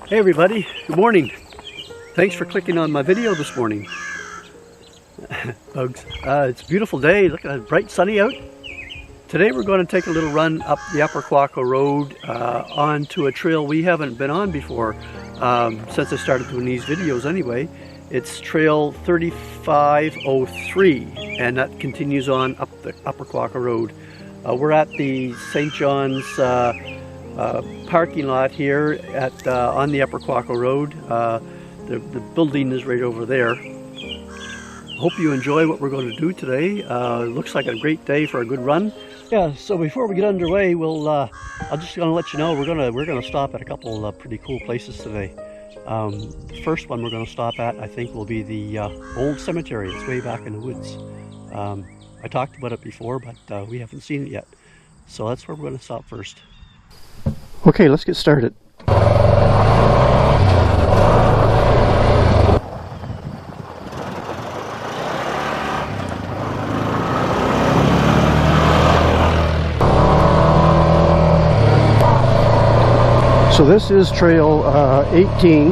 Hey everybody, good morning. Thanks for clicking on my video this morning. Bugs. It's a beautiful day. Look at it, bright sunny out. Today we're going to take a little run up the Upper Quaco Road onto a trail we haven't been on before since I started doing these videos anyway. It's trail 3503 and that continues on up the Upper Quaco Road. We're at the St. John's parking lot here at on the Upper Quaco Road. The building is right over there. Hope you enjoy what we're going to do today. Looks like a great day for a good run. Yeah, so before we get underway, I'm just going to let you know we're going to stop at a couple pretty cool places today. The first one we're going to stop at, I think, will be the old cemetery. It's way back in the woods. I talked about it before, but we haven't seen it yet. So that's where we're going to stop first. Okay, let's get started. So this is trail 18.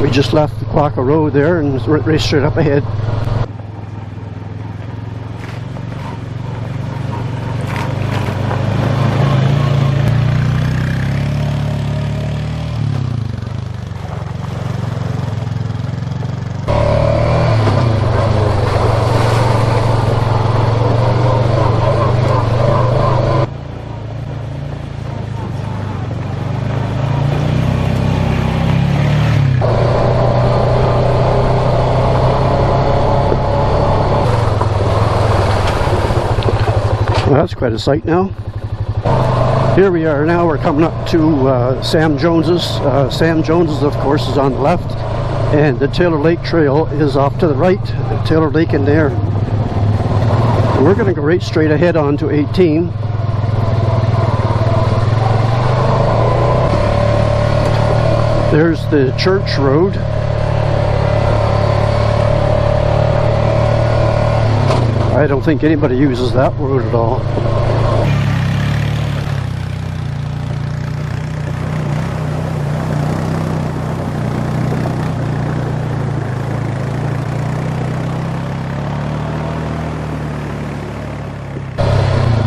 We just left the Quaco Road there and raced straight up ahead. Well, that's quite a sight now. Here we are now, we're coming up to Sam Jones's. Sam Jones's, of course, is on the left, and the Taylor Lake Trail is off to the right, Taylor Lake in there. And we're going to go right straight ahead on to 18. There's the church road. I don't think anybody uses that road at all.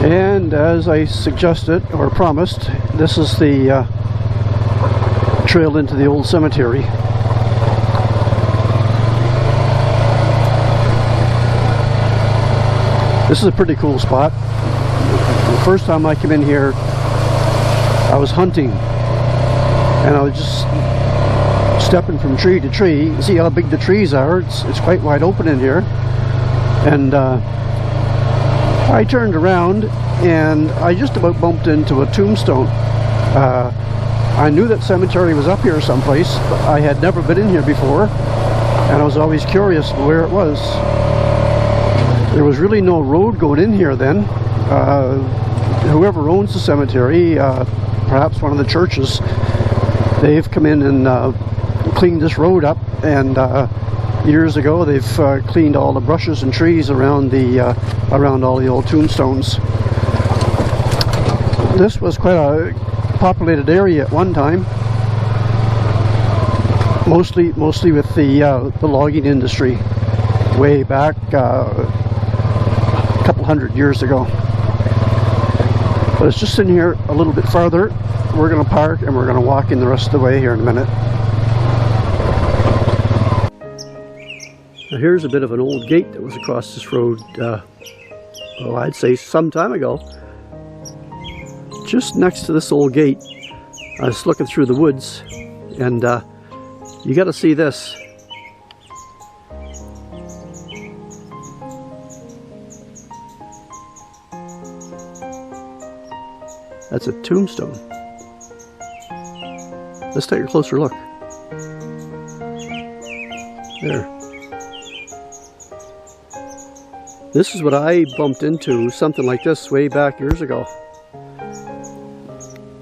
And as I suggested or promised, this is the trail into the old cemetery. This is a pretty cool spot. The first time I came in here, I was hunting, and I was just stepping from tree to tree. You see how big the trees are? It's quite wide open in here. And I turned around, and I just about bumped into a tombstone. I knew that cemetery was up here someplace, but I had never been in here before, and I was always curious where it was. There was really no road going in here then. Whoever owns the cemetery, perhaps one of the churches, they've come in and cleaned this road up, and years ago they've cleaned all the brushes and trees around all the old tombstones. This was quite a populated area at one time, mostly with the logging industry way back couple hundred years ago. But it's just in here a little bit farther. We're going to park and we're going to walk in the rest of the way here in a minute. Now here's a bit of an old gate that was across this road, well, I'd say some time ago. Just next to this old gate, I was looking through the woods, and you got to see this. That's a tombstone. Let's take a closer look. There. This is what I bumped into, something like this, way back years ago,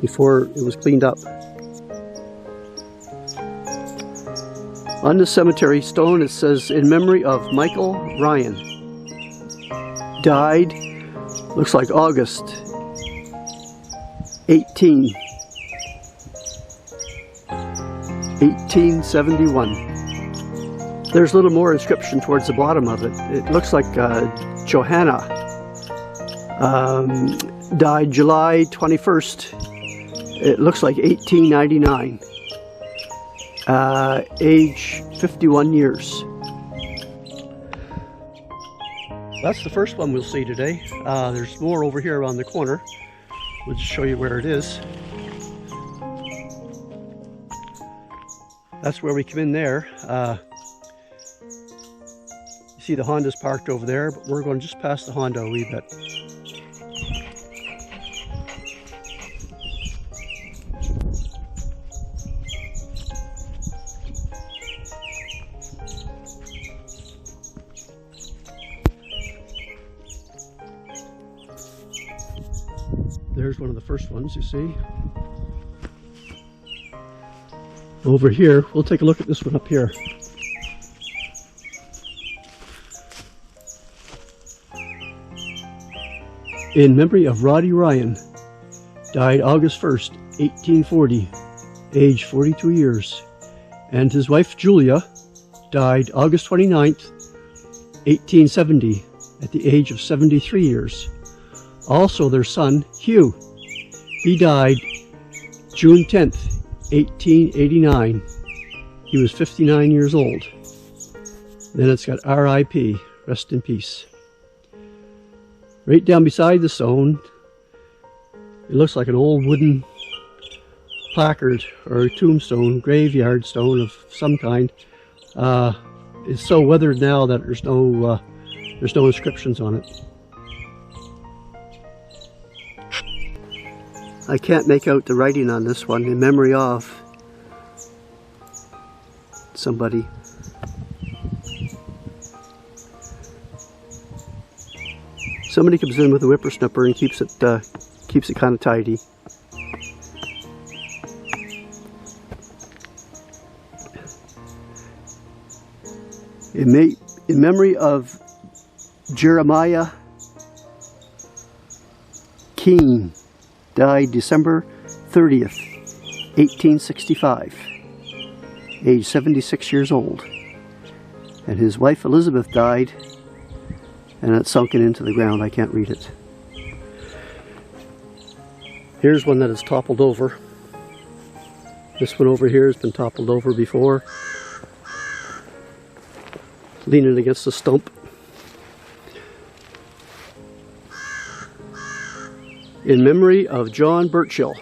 before it was cleaned up. On the cemetery stone it says, in memory of Michael Ryan. Died, looks like August 18. 1871. There's a little more inscription towards the bottom of it. It looks like Johanna died July 21st. It looks like 1899. Age 51 years. That's the first one we'll see today. There's more over here around the corner. We'll just show you where it is. That's where we come in there. You see the Honda's parked over there, but we're going just past the Honda a wee bit. There's one of the first ones you see. Over here, we'll take a look at this one up here. In memory of Roddy Ryan, died August 1st, 1840, age 42 years, and his wife Julia died August 29th, 1870, at the age of 73 years. Also their son, Hugh, he died June 10th, 1889. He was 59 years old. Then it's got R.I.P., rest in peace. Right down beside the stone, it looks like an old wooden placard or tombstone, graveyard stone of some kind. It's so weathered now that there's no inscriptions on it. I can't make out the writing on this one. In memory of somebody. Somebody comes in with a whippersnapper and keeps it kind of tidy. In memory of Jeremiah Keene, died December 30th, 1865, age 76 years old. And his wife Elizabeth died, and it's sunken into the ground. I can't read it. Here's one that is toppled over. This one over here has been toppled over before, leaning against the stump. In memory of John Burchill,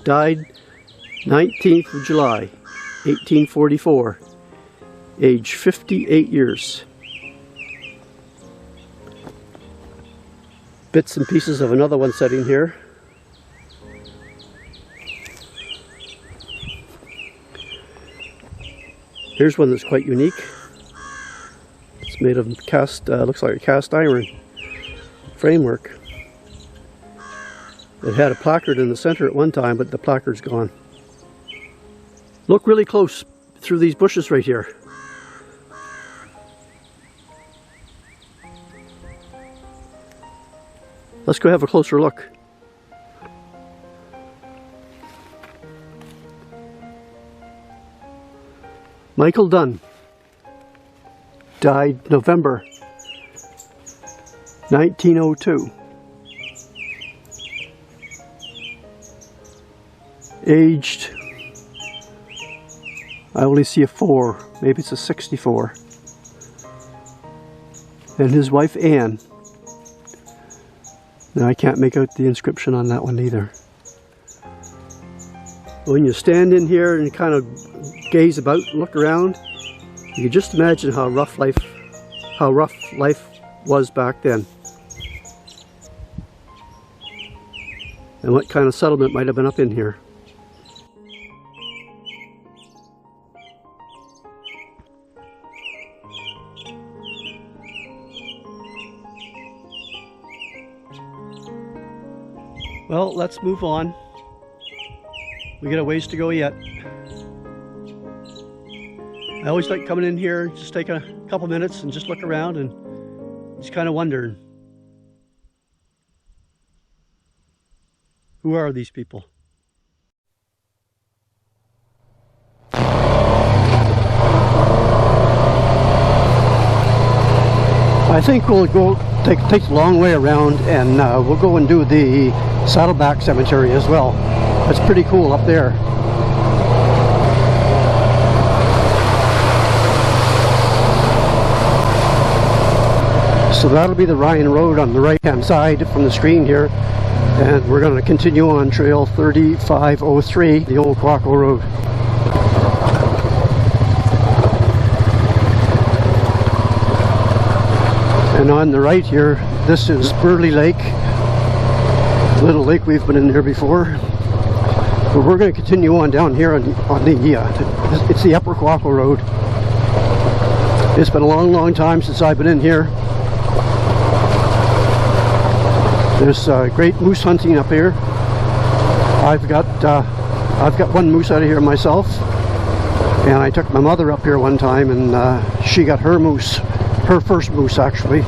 died 19th of July, 1844, age 58 years. Bits and pieces of another one sitting here. Here's one that's quite unique. It's made of looks like a cast iron framework. It had a placard in the center at one time, but the placard's gone. Look really close through these bushes right here. Let's go have a closer look. Michael Dunn, died November 1902. Aged, I only see a 4, maybe it's a 64. And his wife Anne. Now I can't make out the inscription on that one either. When you stand in here and kind of gaze about and look around, you can just imagine how rough life was back then. And what kind of settlement might have been up in here. Well, let's move on. We got a ways to go yet. I always like coming in here, just take a couple minutes and just look around and just kind of wonder, who are these people? I think we'll go take the long way around, and we'll go and do the Saddleback Cemetery as well. It's pretty cool up there. So that'll be the Ryan Road on the right hand side from the screen here, and we're going to continue on Trail 3503, the old Quaco Road. And on the right here, this is Burley Lake, little lake we've been in there before. But we're going to continue on down here on the it's the Upper Quaco Road. It's been a long time since I've been in here. There's great moose hunting up here. I've got one moose out of here myself, and I took my mother up here one time, and she got her moose, her first moose actually.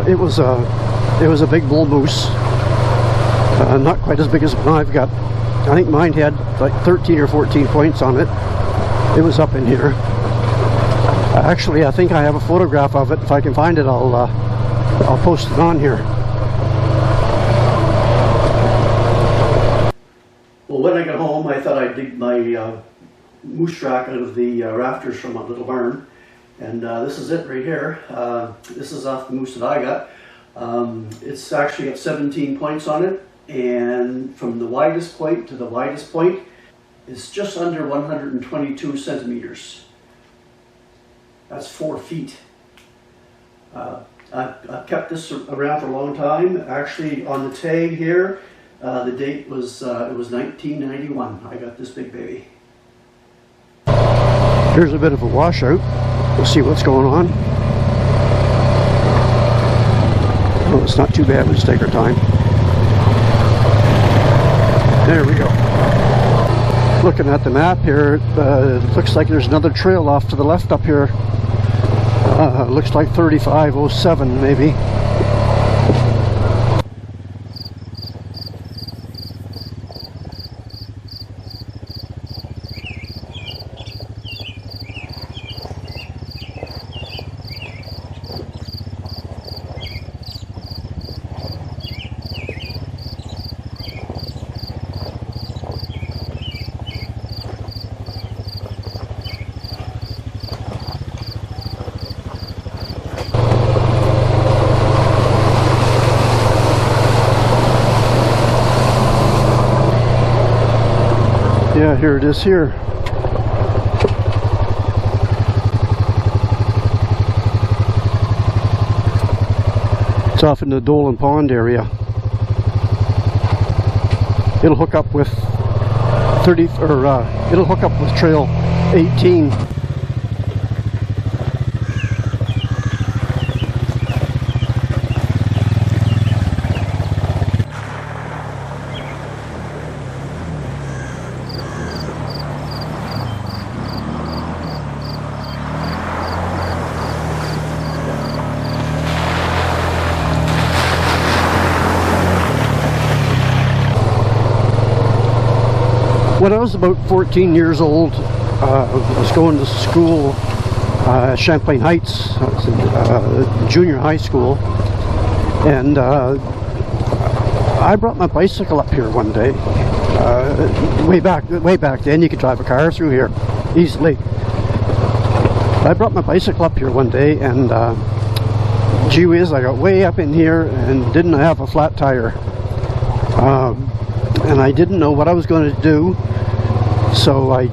It was a big bull moose, not quite as big as one I've got. I think mine had like 13 or 14 points on it. It was up in here. Actually, I think I have a photograph of it. If I can find it, I'll post it on here. Well, when I got home, I thought I'd dig my moose track out of the rafters from my little barn, and this is it right here. This is off the moose that I got. It's actually got 17 points on it, and from the widest point to the widest point is just under 122 centimeters. That's 4 feet. I've kept this around for a long time. Actually, on the tag here, the date was it was 1991. I got this big baby. Here's a bit of a washout. We'll see what's going on. Oh, it's not too bad. We'll just take our time. There we go. Looking at the map here, it looks like there's another trail off to the left up here. Looks like 3507 maybe. Yeah, here it is here. It's off in the Dolan Pond area. It'll hook up with it'll hook up with Trail 18. When I was about 14 years old, I was going to school, Champlain Heights. I was in junior high school, and I brought my bicycle up here one day. Way back then, you could drive a car through here easily. I brought my bicycle up here one day, and gee whiz, I got way up in here and didn't have a flat tire. And I didn't know what I was going to do, so I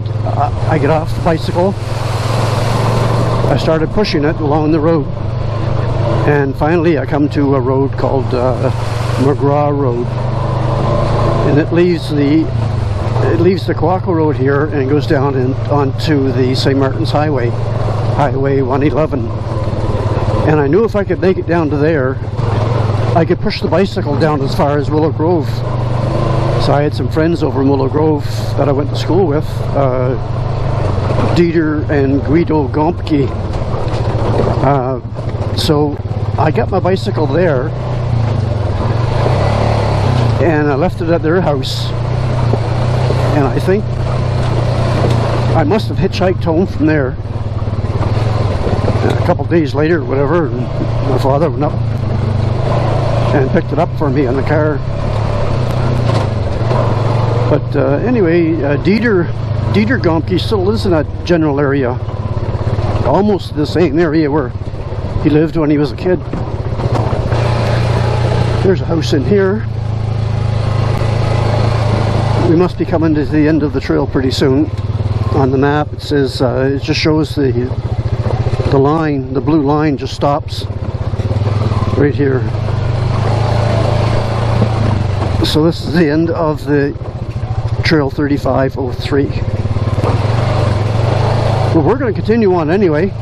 get off the bicycle. I started pushing it along the road, and finally I come to a road called McGraw Road, and it leaves the Quaco Road here and goes down onto the St. Martin's Highway, Highway 111. And I knew if I could make it down to there, I could push the bicycle down as far as Willow Grove. So I had some friends over in Willow Grove that I went to school with, Dieter and Guido Gompke. So I got my bicycle there, and I left it at their house, and I think I must have hitchhiked home from there. a couple days later, whatever, and my father went up and picked it up for me in the car. But anyway, Dieter Gomke still lives in that general area, almost the same area where he lived when he was a kid. There's a house in here. We must be coming to the end of the trail pretty soon. On the map it says, it just shows the line, the blue line just stops right here. So this is the end of the Trail 3503. Well, we're going to continue on anyway.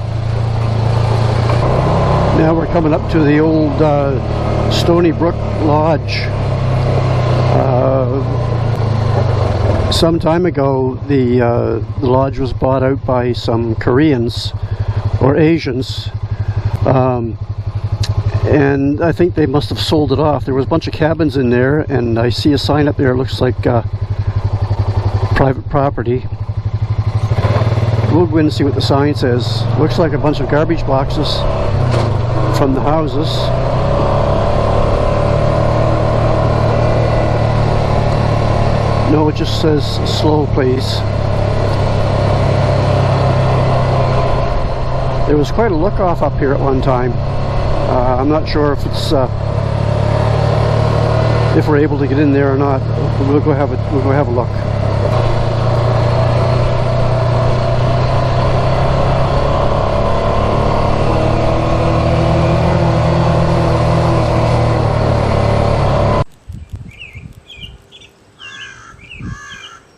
Now we're coming up to the old Stoney Brook Lodge. Some time ago, the lodge was bought out by some Koreans or Asians, and I think they must have sold it off. There was a bunch of cabins in there, and I see a sign up there. It looks like private property. We'll go in and see what the sign says. Looks like a bunch of garbage boxes from the houses. No, it just says slow, please. There was quite a look-off up here at one time. I'm not sure if it's if we're able to get in there or not. We'll go have a look.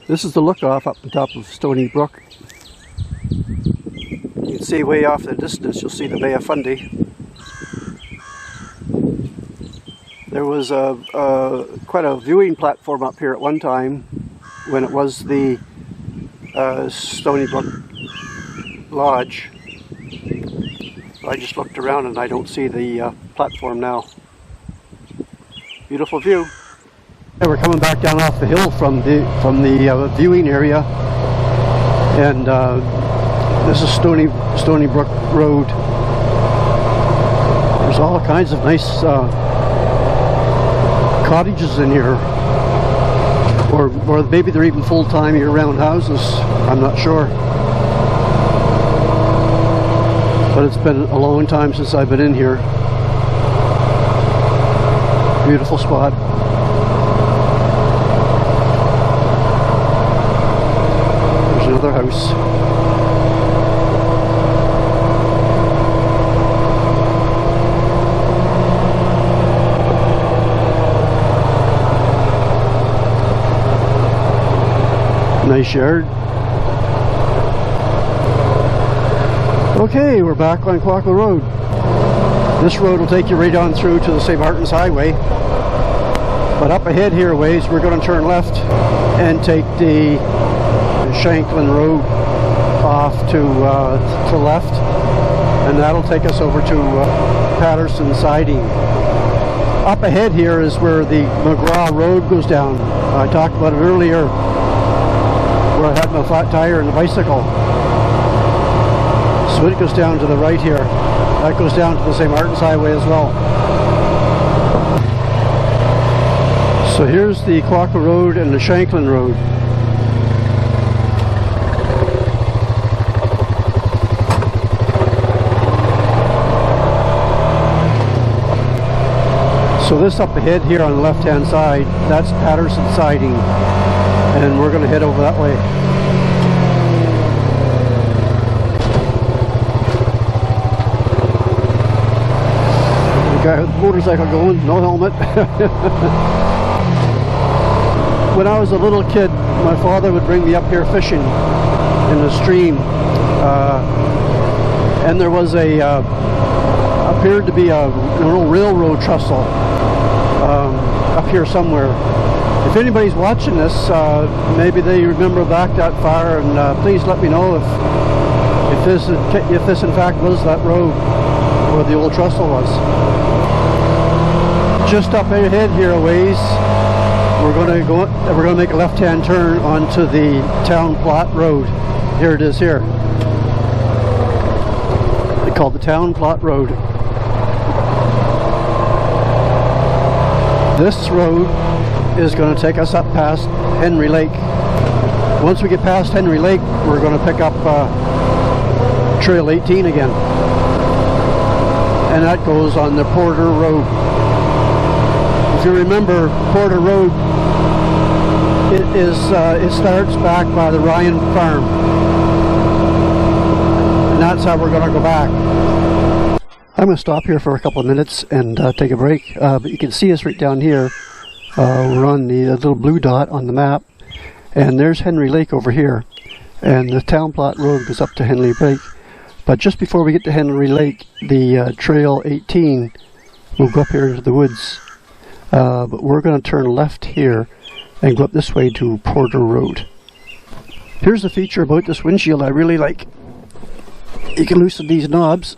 This is the look-off up the top of Stoney Brook. You can see way off in the distance, you'll see the Bay of Fundy. There was quite a viewing platform up here at one time when it was the Stoney Brook Lodge. I just looked around and I don't see the platform now. Beautiful view. Yeah, we're coming back down off the hill from the viewing area, and this is Stoney Brook Road. There's all kinds of nice cottages in here, or maybe they're even full-time year-round houses. I'm not sure, but it's been a long time since I've been in here. Beautiful spot. Another house. Nice yard. Okay, we're back on Quaco Road. This road will take you right on through to the St. Martin's Highway. But up ahead here a ways, we're going to turn left and take the Shanklin Road off to left, and that'll take us over to Patterson Siding. Up ahead here is where the McGraw Road goes down. I talked about it earlier, where I had my flat tire and the bicycle. So it goes down to the right here. That goes down to the St. Martin's Highway as well. So here's the Quaco Road and the Shanklin Road. So this up ahead here on the left-hand side, that's Patterson Siding, and we're going to head over that way. The guy with the motorcycle going, no helmet. When I was a little kid, my father would bring me up here fishing in the stream, and there was appeared to be a little railroad trestle up here somewhere. If anybody's watching this, maybe they remember back that far, and please let me know if this in fact was that road where the old trestle was. Just up ahead here a ways, we're going to make a left-hand turn onto the Town Plot Road. Here it is here. The called the Town Plot Road. This road is going to take us up past Henry Lake. Once we get past Henry Lake, we're going to pick up Trail 18 again. And that goes on the Porter Road. If you remember, Porter Road, it starts back by the Ryan Farm. And that's how we're going to go back. I'm going to stop here for a couple of minutes and take a break. But you can see us right down here. We're on the little blue dot on the map. And there's Henry Lake over here. And the Town Plot Road goes up to Henry Lake. But just before we get to Henry Lake, the Trail 18 will go up here into the woods. But we're going to turn left here and go up this way to Porter Road. Here's the feature about this windshield I really like. You can loosen these knobs,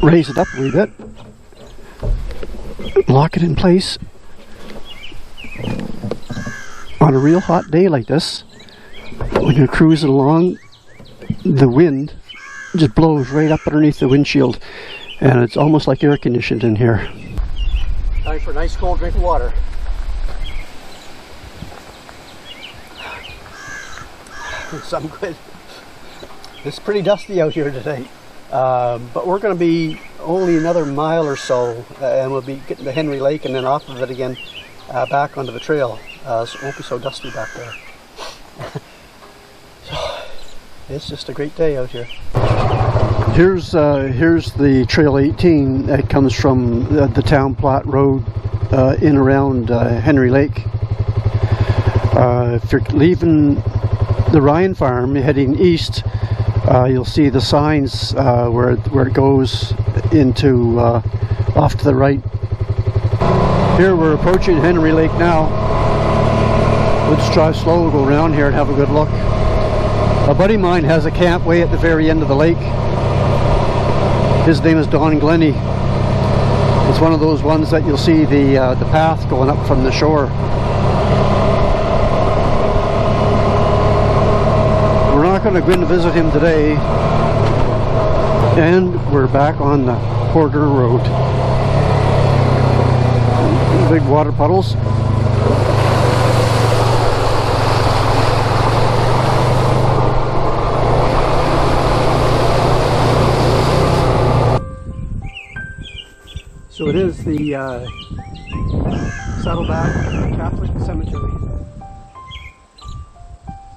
raise it up a wee bit, lock it in place. On a real hot day like this, when you're cruising along, the wind just blows right up underneath the windshield, and it's almost like air conditioned in here. Time for a nice cold drink of water. Some good. It's pretty dusty out here today, but we're going to be only another mile or so, and we'll be getting to Henry Lake and then off of it again, back onto the trail, so it won't be so dusty back there. So, it's just a great day out here. Here's the Trail 18 that comes from the Town Plot Road in around Henry Lake. If you're leaving the Ryan Farm heading east, you'll see the signs where it goes into off to the right. Here we're approaching Henry Lake now. Let's drive slow, go around here and have a good look. A buddy of mine has a camp way at the very end of the lake. His name is Don Glennie. It's one of those ones that you'll see the path going up from the shore. We're not going to go in to visit him today, and we're back on the Porter Road. Big water puddles. So it is the Saddleback Catholic Cemetery.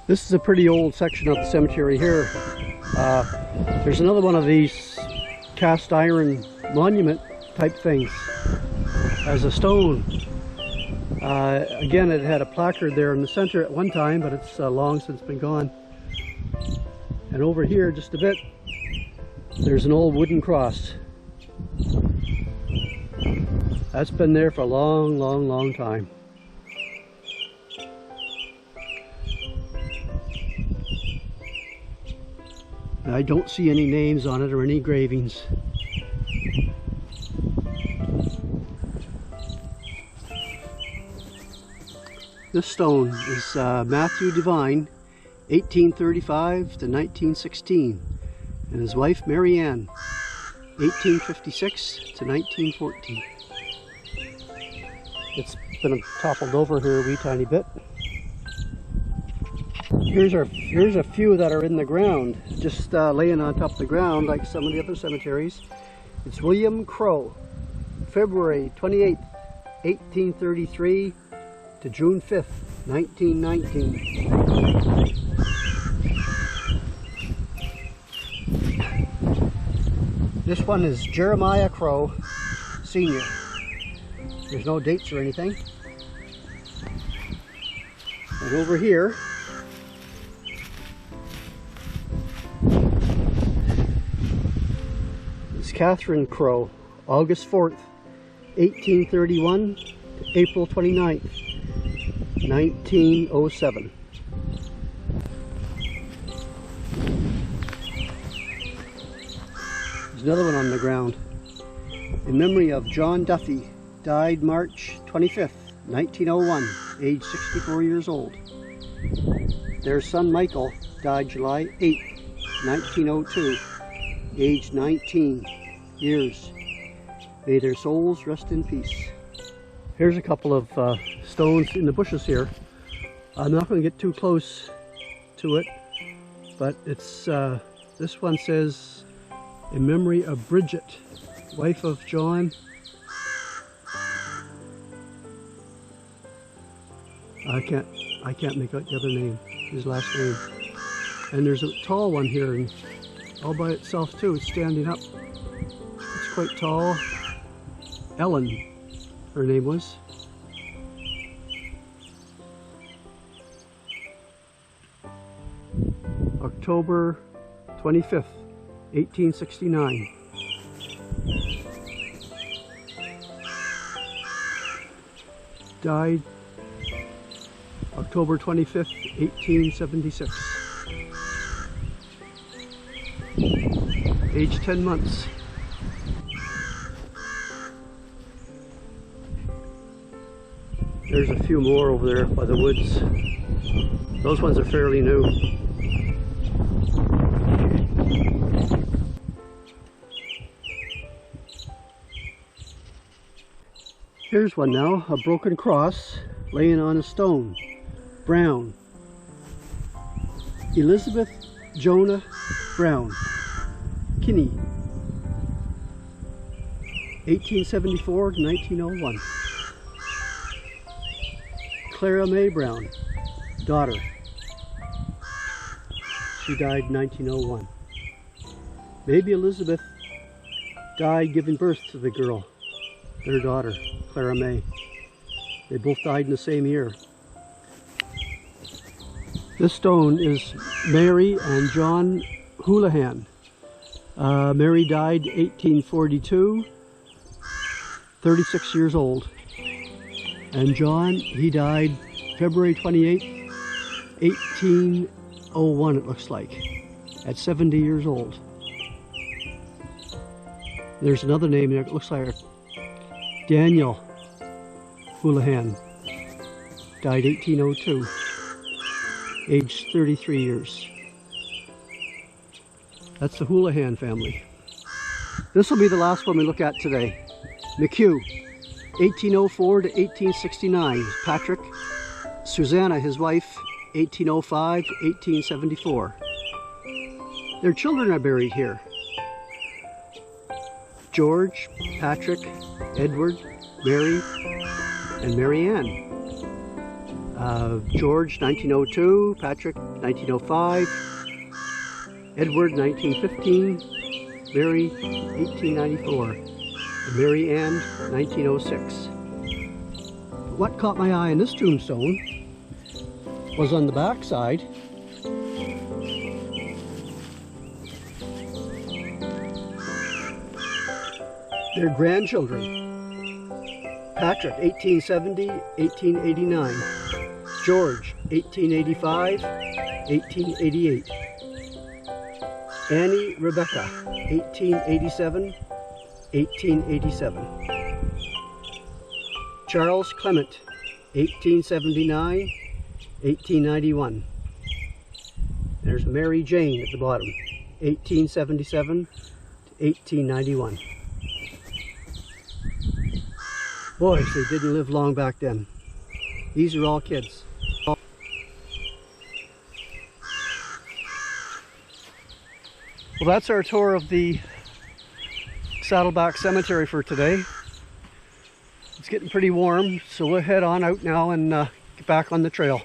This is a pretty old section of the cemetery here. There's another one of these cast iron monument type things as a stone. Again, it had a placard there in the center at one time, but it's long since been gone. And over here just a bit, there's an old wooden cross. That's been there for a long, long, long time. I don't see any names on it or any engravings. This stone is Matthew Devine, 1835 to 1916, and his wife Mary Ann, 1856 to 1914. It's been toppled over here a wee tiny bit. Here's a few that are in the ground, just laying on top of the ground like some of the other cemeteries. It's William Crow, February 28th, 1833 to June 5th, 1919. This one is Jeremiah Crow, Sr. There's no dates or anything. And over here, it's Catherine Crow, August 4th, 1831 to April 29th, 1907. There's another one on the ground. In memory of John Duffy, died March 25th, 1901, age 64 years old. Their son Michael died July 8th, 1902, age 19 years. May their souls rest in peace. Here's a couple of stones in the bushes here. I'm not going to get too close to it, but it's this one says, in memory of Bridget, wife of John. I can't make out the other name, his last name. And there's a tall one here, and all by itself too. It's standing up. It's quite tall. Ellen, her name was. October 25th, 1869. Died October 25th, 1876. Age 10 months. There's a few more over there by the woods. Those ones are fairly new. Here's one now, a broken cross laying on a stone. Brown. Elizabeth Jonah Brown. Kinney. 1874 to 1901. Clara May Brown, daughter. She died in 1901. Maybe Elizabeth died giving birth to the girl, their daughter, Clara May. They both died in the same year. This stone is Mary and John Houlihan. Mary died 1842, 36 years old. And John, he died February 28, 1801, it looks like, at 70 years old. There's another name there, it looks like Daniel Houlihan, died 1802, aged 33 years. That's the Houlihan family. This will be the last one we look at today. McHugh, 1804 to 1869. Patrick. Susanna, his wife, 1805 to 1874. Their children are buried here. George, Patrick, Edward, Mary, and Mary Ann. George, 1902, Patrick, 1905, Edward, 1915, Mary, 1894, and Mary Ann, 1906. What caught my eye in this tombstone was on the back side. Their grandchildren. Patrick, 1870, 1889. George, 1885, 1888. Annie Rebecca, 1887, 1887. Charles Clement, 1879, 1891. There's Mary Jane at the bottom, 1877 to 1891. Boys, they didn't live long back then. These are all kids. Well, that's our tour of the Saddleback Cemetery for today. It's getting pretty warm, so we'll head on out now and get back on the trail.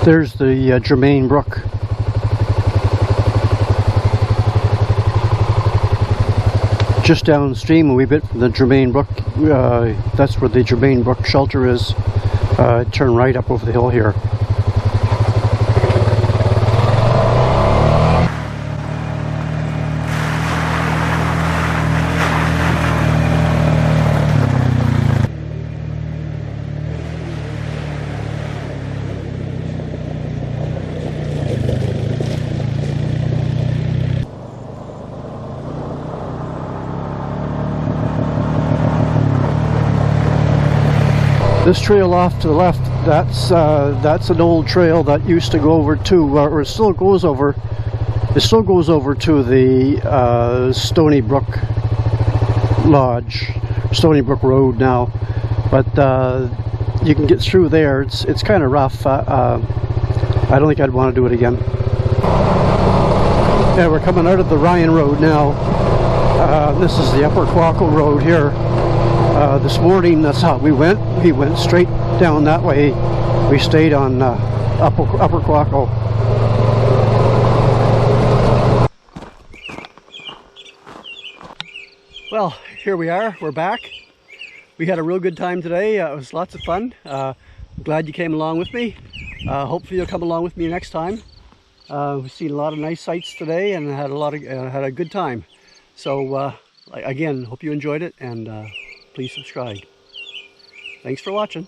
There's the Germain Brook. Just downstream a wee bit from the Germain Brook, that's where the Germain Brook shelter is. Turn right up over the hill here. This trail off to the left, that's an old trail that used to go over to, or it still goes over to the Stoney Brook Lodge, Stoney Brook Road now. But you can get through there. It's kind of rough. I don't think I'd want to do it again. Yeah, we're coming out of the Ryan Road now. This is the Upper Quaco Road here. This morning, that's how we went. We went straight down that way. We stayed on Upper Quaco. Well, here we are. We're back. We had a real good time today. It was lots of fun. I'm glad you came along with me. Hopefully you'll come along with me next time. We've seen a lot of nice sights today and had a good time. So again, hope you enjoyed it, and please subscribe. Thanks for watching.